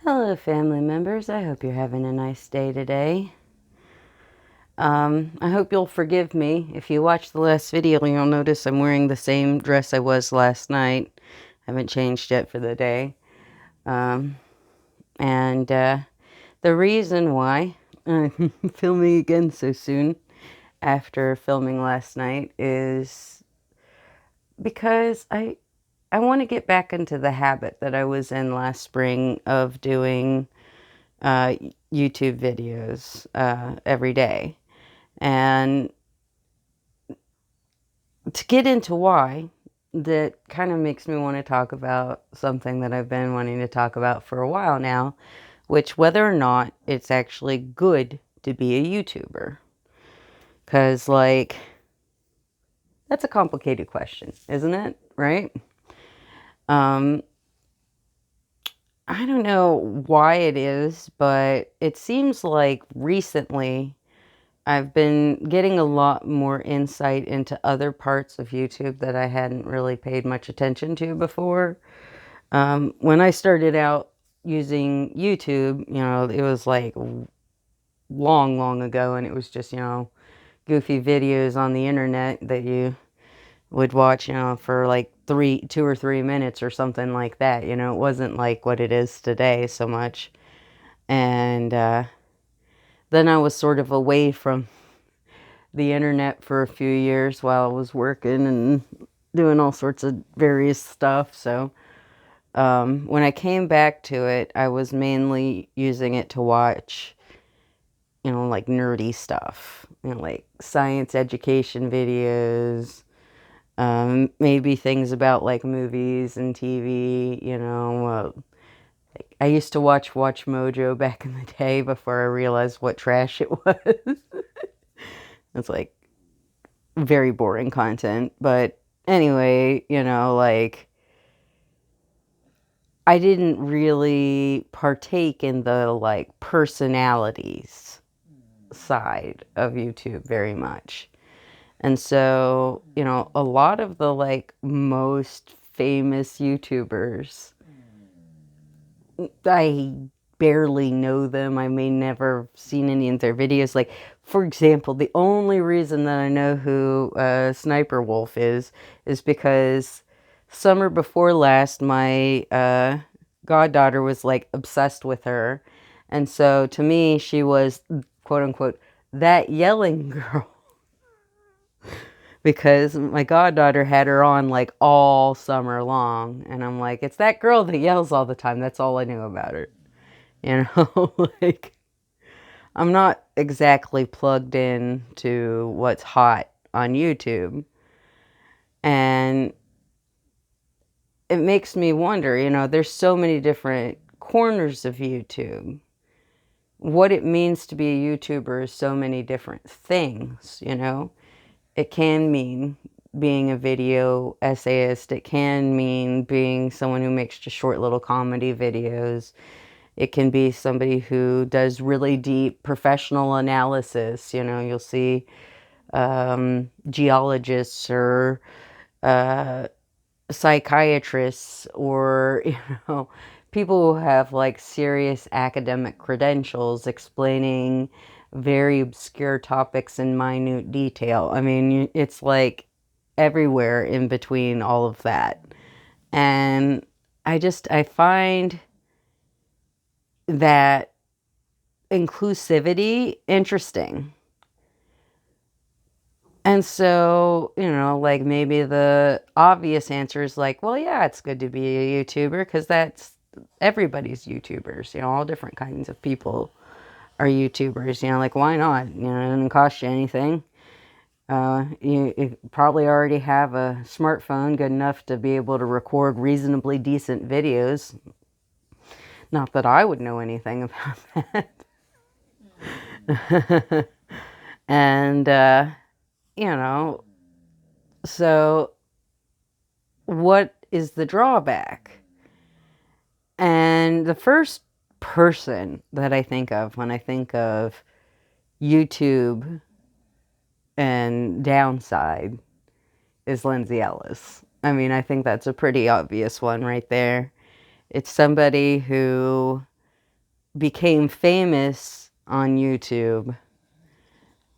Hello, family members. I hope you're having a nice day today. I hope you'll forgive me. If you watched the last video, you'll notice I'm wearing the same dress I was last night. I haven't changed yet for the day. And the reason why I'm filming again so soon after filming last night is because I want to get back into the habit that I was in last spring of doing uh, YouTube videos every day. And to get into why, that kind of makes me want to talk about something that I've been wanting to talk about for a while now, which whether or not it's actually good to be a YouTuber. Because, like, that's a complicated question, isn't it? Right? Um, I don't know why it is, but it seems like recently I've been getting a lot more insight into other parts of YouTube that I hadn't really paid much attention to before. When I started out using YouTube, it was like long, long ago, and it was just, goofy videos on the internet that you would watch, for like 2 or 3 minutes or something like that. It wasn't like what it is today so much. And then I was sort of away from the internet for a few years while I was working and doing all sorts of various stuff. So when I came back to it, I was mainly using it to watch, like nerdy stuff, like science education videos, maybe things about like movies and TV, I used to watch Mojo back in the day before I realized what trash it was. It's like very boring content. But anyway, like I didn't really partake in the like personalities side of YouTube very much. And so, a lot of the like most famous YouTubers, I barely know them. I may never seen any of their videos. Like, for example, the only reason that I know who Sniper Wolf is because summer before last, my goddaughter was like obsessed with her. And so to me, she was quote unquote that yelling girl because my goddaughter had her on like all summer long. And I'm like, it's that girl that yells all the time. That's all I knew about her. Like I'm not exactly plugged in to what's hot on YouTube. And it makes me wonder, there's so many different corners of YouTube. What it means to be a YouTuber is so many different things. It can mean being a video essayist. It can mean being someone who makes just short little comedy videos. It can be somebody who does really deep professional analysis. You'll see geologists or psychiatrists or, people who have like serious academic credentials explaining very obscure topics in minute detail. I mean, it's like everywhere in between all of that. And I find that inclusivity interesting. And so, like maybe the obvious answer is like, well, yeah, it's good to be a YouTuber because that's everybody's YouTubers, all different kinds of people are YouTubers, like why not? It doesn't cost you anything. You probably already have a smartphone good enough to be able to record reasonably decent videos. Not that I would know anything about that. And, so what is the drawback? And the first person that I think of when I think of YouTube and downside is Lindsay Ellis. I mean, I think that's a pretty obvious one right there. It's somebody who became famous on YouTube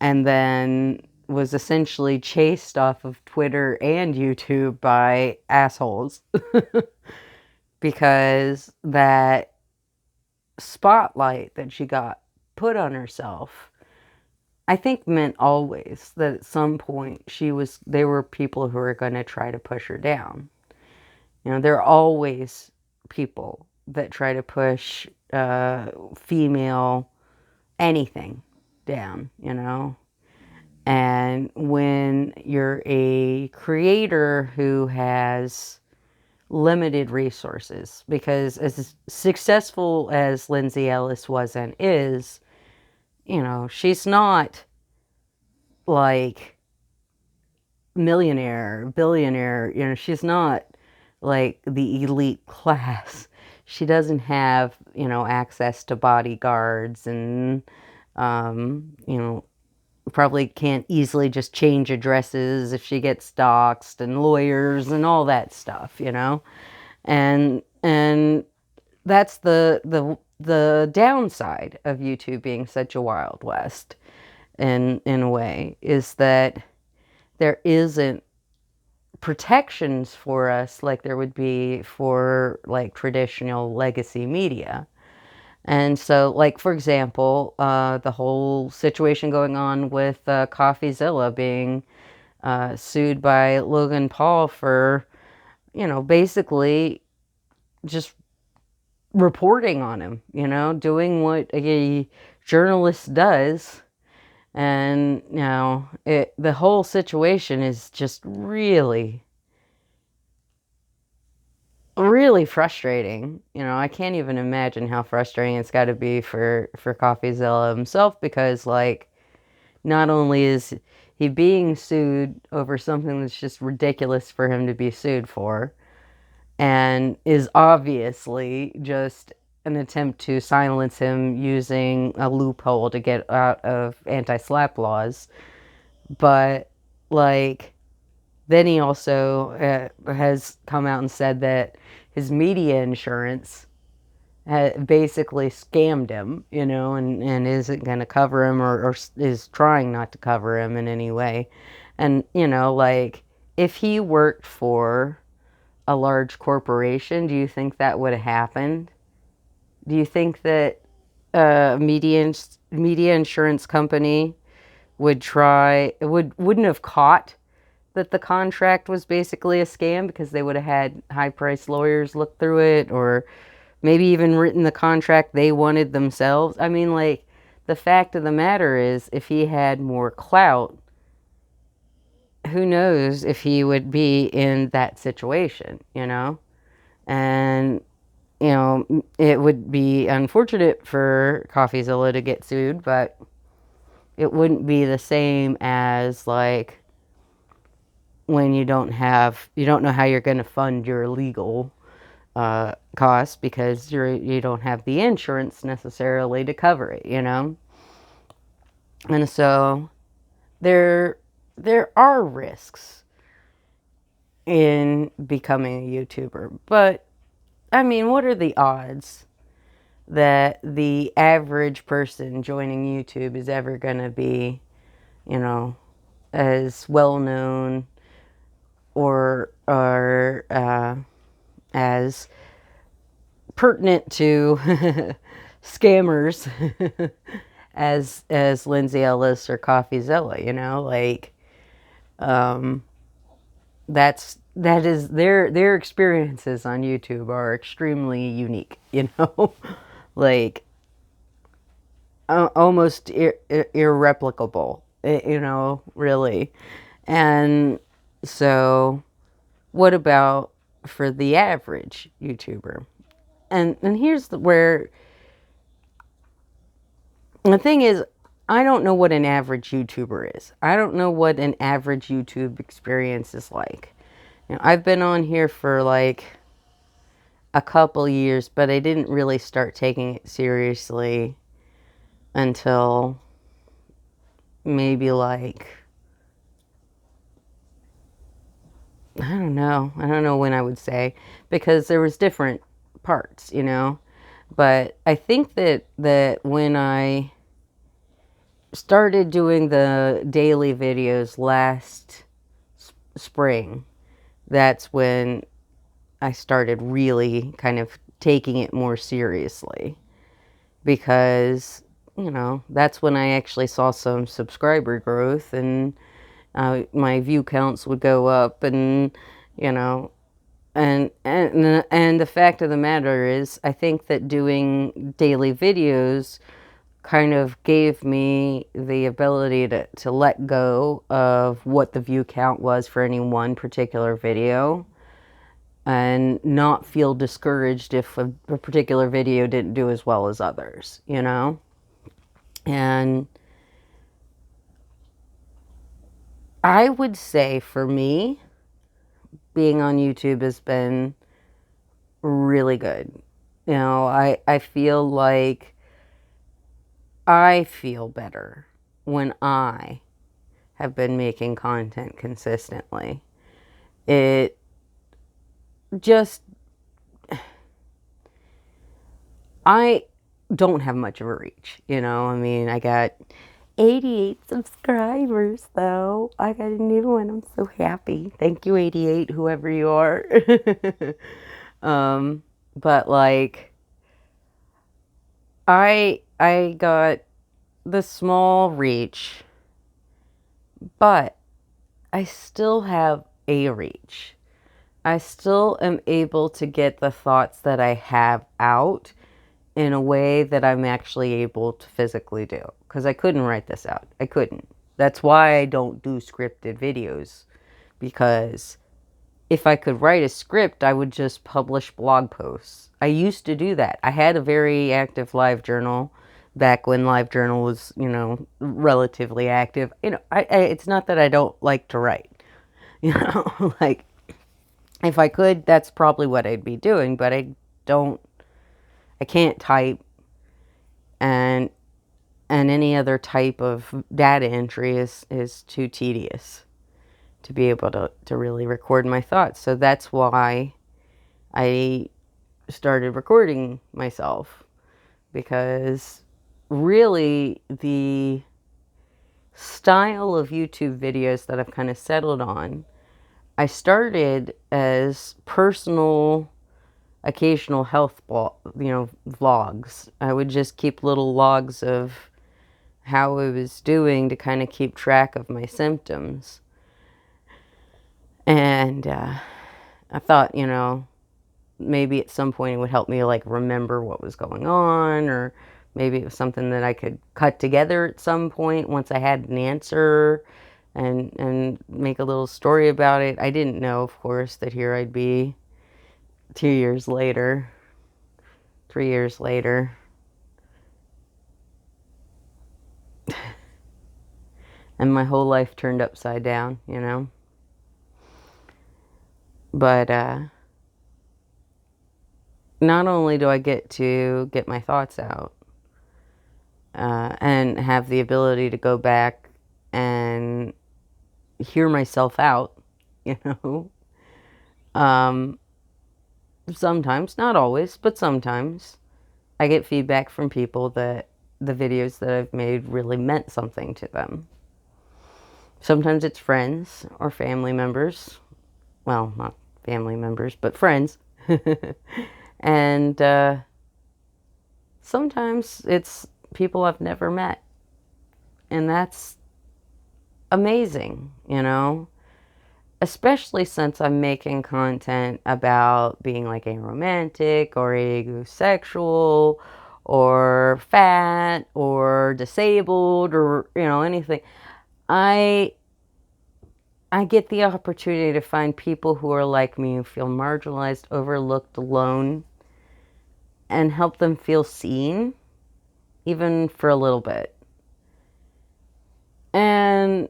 and then was essentially chased off of Twitter and YouTube by assholes because that spotlight that she got put on herself, I think meant always that at some point there were people who were going to try to push her down. You know, there are always people that try to push female anything down, you know. And when you're a creator who has limited resources, because as successful as Lindsay Ellis was and is, you know, she's not like millionaire, billionaire, you know, she's not like the elite class. She doesn't have, you know, access to bodyguards and, you know, probably can't easily just change addresses if she gets doxxed and lawyers and all that stuff, you know? And that's the downside of YouTube being such a wild west in a way, is that there isn't protections for us like there would be for like traditional legacy media. And so, like, for example, the whole situation going on with CoffeeZilla being sued by Logan Paul for, you know, basically just reporting on him, you know, doing what a journalist does. And, you know, the whole situation is just really, really frustrating. You know, I can't even imagine how frustrating it's got to be for CoffeeZilla himself, because, like, not only is he being sued over something that's just ridiculous for him to be sued for, and is obviously just an attempt to silence him using a loophole to get out of anti-slap laws, but, like, then he also has come out and said that his media insurance basically scammed him, you know, and isn't going to cover him, or is trying not to cover him in any way. And, you know, like, if he worked for a large corporation, do you think that would have happened? Do you think that a media insurance company wouldn't have caught that the contract was basically a scam, because they would have had high-priced lawyers look through it, or maybe even written the contract they wanted themselves? I mean, like, the fact of the matter is, if he had more clout, who knows if he would be in that situation, you know? And, you know, it would be unfortunate for CoffeeZilla to get sued, but it wouldn't be the same as, like, when you don't know how you're going to fund your legal costs, because you don't have the insurance necessarily to cover it, you know? And so there are risks in becoming a YouTuber, but I mean, what are the odds that the average person joining YouTube is ever going to be, you know, as well known or as pertinent to scammers as Lindsay Ellis or CoffeeZilla, you know? Like, um, that is their experiences on YouTube are extremely unique, you know? Like, almost irreplicable, you know, really. And so, what about for the average YouTuber? And here's where the thing is, I don't know what an average YouTuber is. I don't know what an average YouTube experience is like. You know, I've been on here for like a couple years, but I didn't really start taking it seriously until maybe like, I don't know when I would say, because there was different parts, you know. But I think that when I started doing the daily videos last spring, that's when I started really kind of taking it more seriously, because, you know, that's when I actually saw some subscriber growth, and my view counts would go up, and, you know, and the fact of the matter is, I think that doing daily videos kind of gave me the ability to let go of what the view count was for any one particular video, and not feel discouraged if a particular video didn't do as well as others, you know? And I would say for me, being on YouTube has been really good. You know, I feel like I feel better when I have been making content consistently. It just, I don't have much of a reach, you know? I mean, I got 88 subscribers, though. I got a new one. I'm so happy. Thank you, 88, whoever you are. But like, I got the small reach, but I still have a reach. I still am able to get the thoughts that I have out in a way that I'm actually able to physically do. Because I couldn't write this out. I couldn't. That's why I don't do scripted videos. Because if I could write a script, I would just publish blog posts. I used to do that. I had a very active live journal back when live journal was, you know, relatively active. You know, it's not that I don't like to write. You know, like, if I could, that's probably what I'd be doing, but don't, I can't type, and any other type of data entry is too tedious to be able to really record my thoughts. So that's why I started recording myself, because really the style of YouTube videos that I've kind of settled on, I started as personal, occasional health vlogs. I would just keep little logs of how I was doing to kind of keep track of my symptoms. And I thought, you know, maybe at some point it would help me like remember what was going on, or maybe it was something that I could cut together at some point once I had an answer, and make a little story about it. I didn't know, of course, that here I'd be 2 years later, 3 years later. And my whole life turned upside down, you know. But not only do I get to get my thoughts out, and have the ability to go back and hear myself out, you know. Um, Sometimes, not always, but sometimes, I get feedback from people that the videos that I've made really meant something to them. Sometimes it's friends or family members. Well, not family members, but friends. And sometimes it's people I've never met. And that's amazing, you know? Especially since I'm making content about being like aromantic or asexual or fat or disabled, or, you know, anything. I get the opportunity to find people who are like me, who feel marginalized, overlooked, alone, and help them feel seen, even for a little bit. And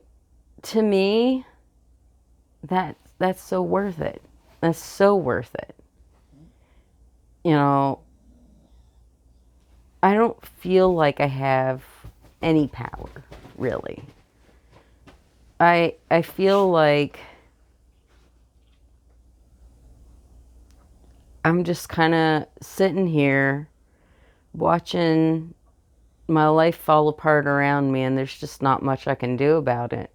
to me, that's so worth it. That's so worth it. You know, I don't feel like I have any power, really. I feel like I'm just kind of sitting here watching my life fall apart around me and there's just not much I can do about it.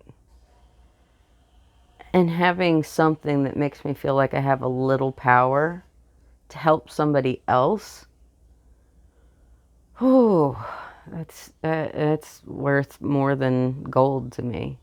And having something that makes me feel like I have a little power to help somebody else, whew, that's worth more than gold to me.